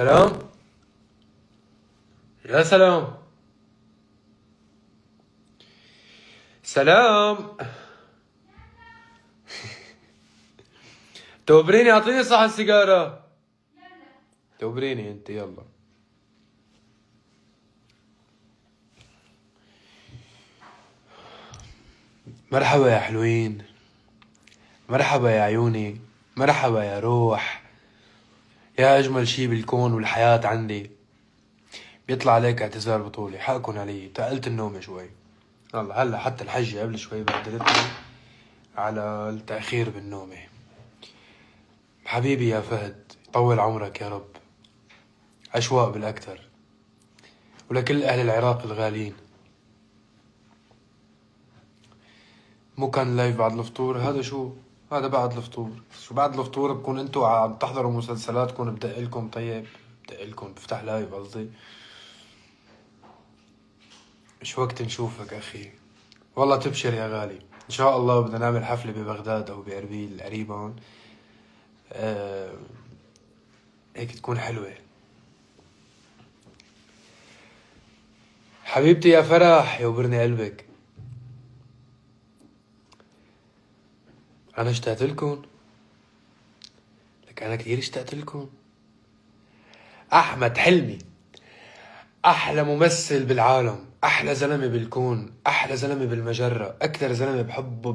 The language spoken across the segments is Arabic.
سلام. يا سلام. سلام. توبريني، اعطيني صح السيجارة. توبريني انت، يلا. مرحبا يا حلوين، مرحبا يا عيوني، مرحبا يا روح، يا اجمل شي بالكون والحياة عندي. بيطلع عليك اعتذار بطولي، حقكن علي، تقلت النوم شوي. والله هلا حتى الحجة قبل شوي بهدلتني على التأخير بالنومة. حبيبي يا فهد، يطول عمرك يا رب. أشواق بالأكثر، ولكل أهل العراق الغالين. مو كان لايف بعد الفطور؟ هذا شو؟ هذا بعد الفطور. شو بعد الفطور بكون انتو عم تحضروا مسلسلاتكم، بدقلكم. طيب بدقلكم، بفتح لايف قصدي. شو وقت نشوفك اخي. والله تبشر يا غالي، ان شاء الله بدنا نعمل حفلة ببغداد او باربيل قريبا. أه... هيك تكون حلوة. حبيبتي يا فرح، يوبرني قلبك. انا اشتقت لكم، لك انا كثير اشتقت لكم. احمد حلمي احلى ممثل بالعالم، احلى زلمه بالكون، احلى زلمه بالمجره، اكثر زلمه بحبه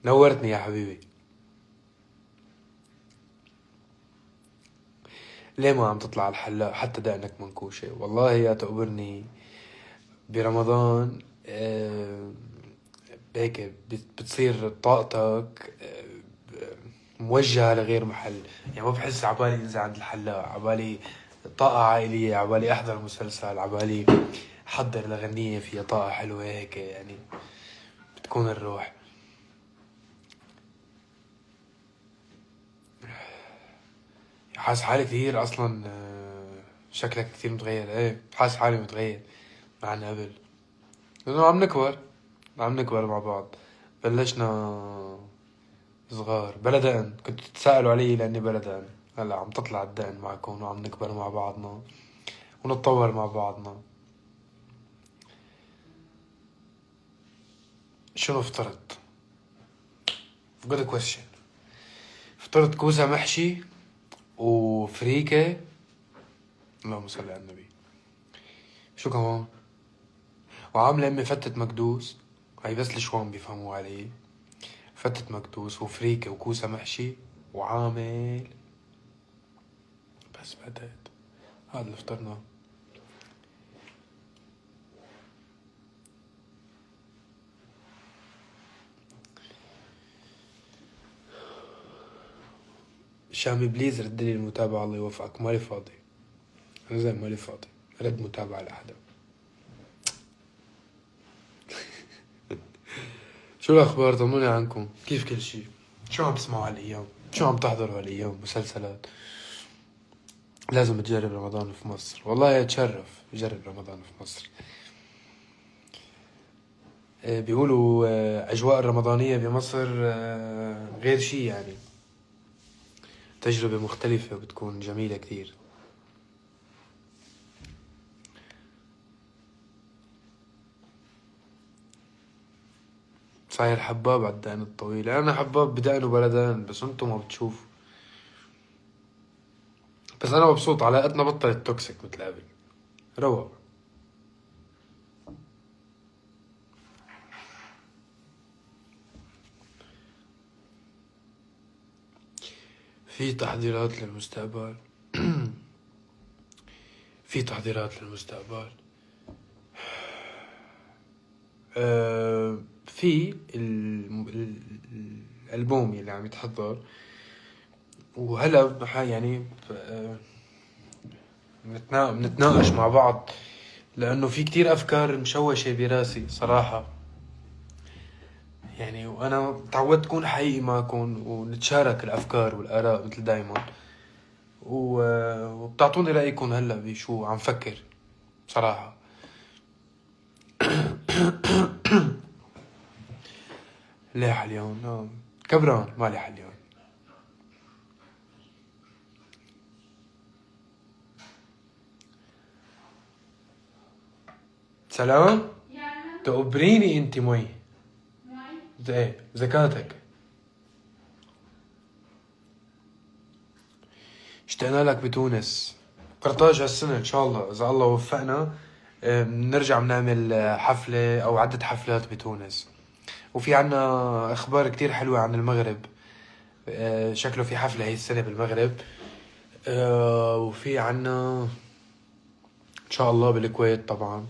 نورتني يا حبيبي. ليه ما عم تطلع على الحلاق حتى دقنك منكوشه؟ والله يا تقبرني برمضان. هيك بتصير طاقتك موجهة لغير محل. يعني ما بحس عبالي انزل عند الحلاق، عبالي طاقة عائلية، عبالي احضر مسلسل، عبالي احضر لغنية فيها طاقة حلوة هيك يعني. بتكون الروح. حاسس حالي كثير اصلا. شكلك كثير متغير. ايه حاسس حالي متغير عن قبل، لانه عم نكبر. عم نكبر مع بعض. بلشنا صغار بلا دقن، كنتوا تتساءلوا علي لاني بلا دقن. هلا عم تطلع الدقن معكم، وعم نكبر مع بعضنا ونتطور مع بعضنا. شنو فطرت؟ good question. فطرت كوسة محشي وفريكة. اللهم صل على النبي. شو كمان؟ وعاملة امي فتة مكدوس. هاي بس الشوام بيفهموا علي. فتة مكدوس وفريكة وكوسة محشي، وعامل. بس بعدين هذا اللي فطرناه. شامي بليز ردلي المتابعة، الله يوفقك. مالي فاضي، أنا زي مالي فاضي رد متابعة لحدا. شو الأخبار؟ طمنوني عنكم، كيف كل شي؟ شو عم تسمعوا هالأيام؟ شو عم تحضروا هالأيام؟ مسلسلات؟ لازم تجرب رمضان في مصر، والله يتشرف جرب رمضان في مصر. بيقولوا أجواء الرمضانية بمصر غير شي يعني. تجربة مختلفة وبتكون جميلة كتير. صاير حباب على الدقن الطويلة. أنا حباب بدقن وبلا دقن، بس انتو ما بتشوفوا. بس أنا مبسوط، علاقتنا بطلت توكسيك مثل قبل. روق. في تحضيرات للمستقبل. في تحضيرات للمستقبل. في الألبوم اللي عم يتحضر، وهلا يعني بنتناقش مع بعض، لأنه في كتير أفكار مشوشة براسي صراحة يعني. وأنا تعودت أكون حقيقي معكم ونتشارك الأفكار والآراء مثل دايما، وبتعطوني رأيكم هلا بشو عم فكر صراحة. ليه حليون؟ كبران مالي حليون. سلام. تقبريني انت مي. ايه زكاتك. اشتقنا لك بتونس. قرطاج هالسنة ان شاء الله اذا الله وفقنا. نرجع بنعمل حفلة او عدة حفلات بتونس. وفي عنا اخبار كتير حلوة عن المغرب. شكله في حفلة هي السنة بالمغرب. وفي عنا ان شاء الله بالكويت طبعا.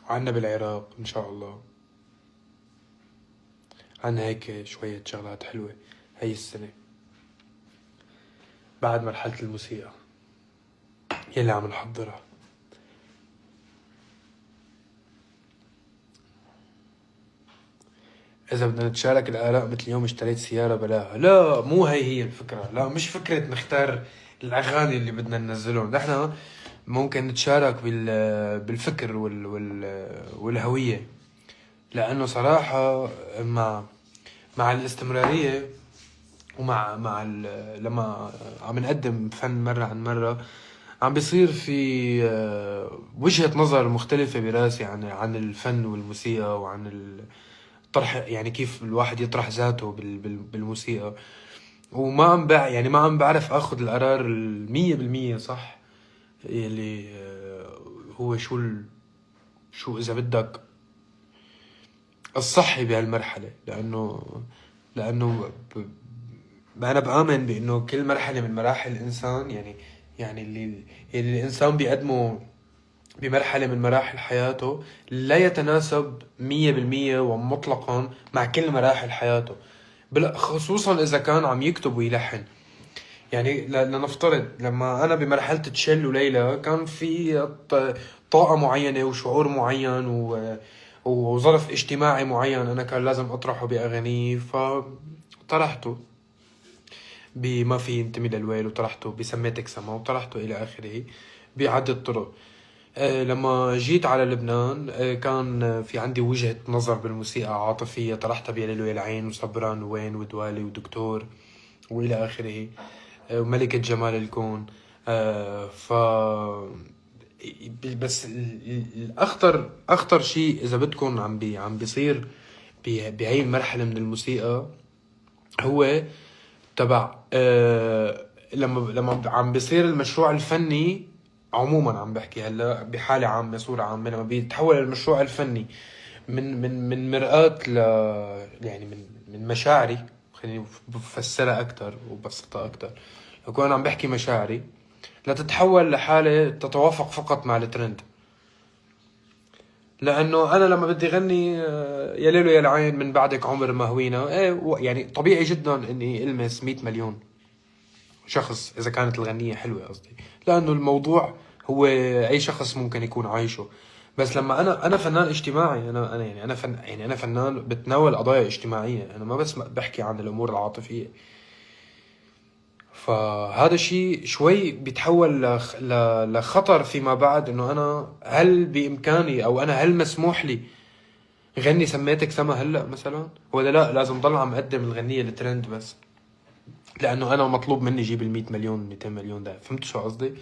عنا بالعراق ان شاء الله. عنا هيك شوية شغلات حلوة هاي السنة بعد مرحلة الموسيقى يلي عم نحضرها. إذا بدنا نتشارك الآراء مثل اليوم اشتريت سيارة بلاها، لا مو هي الفكرة، لا مش فكرة نختار الأغاني اللي بدنا ننزلهم، نحن ممكن نتشارك بالفكر والهوية. لأنه صراحة مع الاستمرارية لما عم نقدم فن مرة عن مرة عم بيصير في وجهة نظر مختلفة براسي عن الفن والموسيقى وعن الطرح، يعني كيف الواحد يطرح ذاته بالموسيقى. وما عم يعني ما عم بعرف اخذ القرار 100% صح اللي هو شو اذا بدك الصحي بهالمرحلة. لانه انا بآمن بانه كل مرحلة من مراحل الانسان يعني اللي الانسان بيقدمه بمرحلة من مراحل حياته لا يتناسب 100% ومطلقا مع كل مراحل حياته، خصوصا إذا كان عم يكتب ويلحن. يعني لنفترض لما أنا بمرحلة تشيل وليلى كان في طاقة معينة وشعور معين وظرف اجتماعي معين أنا كان لازم أطرحه بأغاني، فطرحته بما في ينتمي للويل، وطرحته بسميتك سما، وطرحته إلى آخره بعدة طرق. لما جيت على لبنان كان في عندي وجهة نظر بالموسيقى عاطفية طرحتها بيا ليل العين وصبران وين ودوالي ودكتور وإلى آخره، وملكة جمال الكون. ف بس الأخطر شيء إذا بدكم عم بيصير بهي المرحلة من الموسيقى هو تبع لما عم بيصير المشروع الفني عموما، عم بحكي هلا بحالة عامة صورة عامة، لما بيتحول المشروع الفني من مرآة يعني من مشاعري، خليني بفسرها أكتر وبسطها أكتر، أكون عم بحكي مشاعري لا تتحول لحالة تتوافق فقط مع الترند. لأنه أنا لما بدي غني يا ليل يا العين من بعدك عمر ما هوينا، يعني طبيعي جدا إني ألمس 100 مليون شخص إذا كانت الغنية حلوة قصدي، لأنه الموضوع هو أي شخص ممكن يكون عايشه. بس لما أنا فنان اجتماعي، أنا فنان بتناول قضايا اجتماعية، أنا ما بس بحكي عن الأمور العاطفية. فهذا الشيء شوي بيتحول لخطر فيما بعد، إنه أنا هل بإمكاني أو أنا هل مسموح لي غني سميتك سما هلأ مثلا، ولا لا لازم ضل عم أقدم الغنية الترند بس لانه انا مطلوب مني اجيب ال100 مليون 200 مليون ده. فهمت شو قصدي؟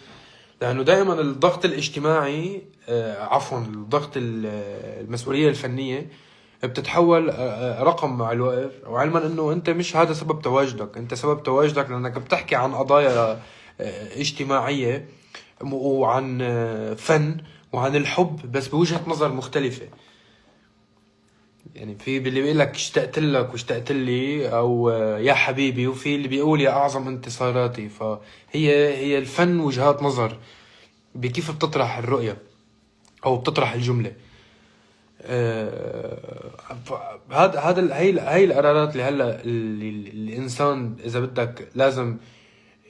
لانه دائما الضغط الاجتماعي عفوا الضغط المسؤوليه الفنيه بتتحول رقم مع الوقت، وعلما انه انت مش هذا سبب تواجدك، انت سبب تواجدك لانك بتحكي عن قضايا اجتماعيه وعن فن وعن الحب بس بوجهة نظر مختلفة. يعني في اللي بيقول لك اشتقت لك واشتقت لي او يا حبيبي، وفي اللي بيقول يا اعظم انتصاراتي. فهي الفن وجهات نظر بكيف بتطرح الرؤية او بتطرح الجملة. هاي القرارات اللي هلا الانسان اذا بدك لازم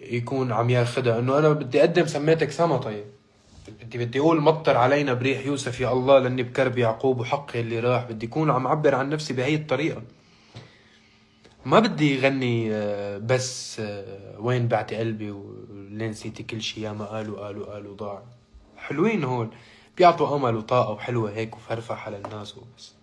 يكون عم ياخدها، انه انا بدي اقدم سميتك سما، طيب بدي اقول مطر علينا بريح يوسف يا الله لاني بكرب يعقوب وحقي اللي راح، بدي اكون عم عبر عن نفسي بهي الطريقة. ما بدي غني بس وين بعتي قلبي ولين نسيتي كل شي يا ما قالوا ضاع. حلوين هول بيعطوا امل وطاقة وحلوة هيك وفرفح على الناس وبس.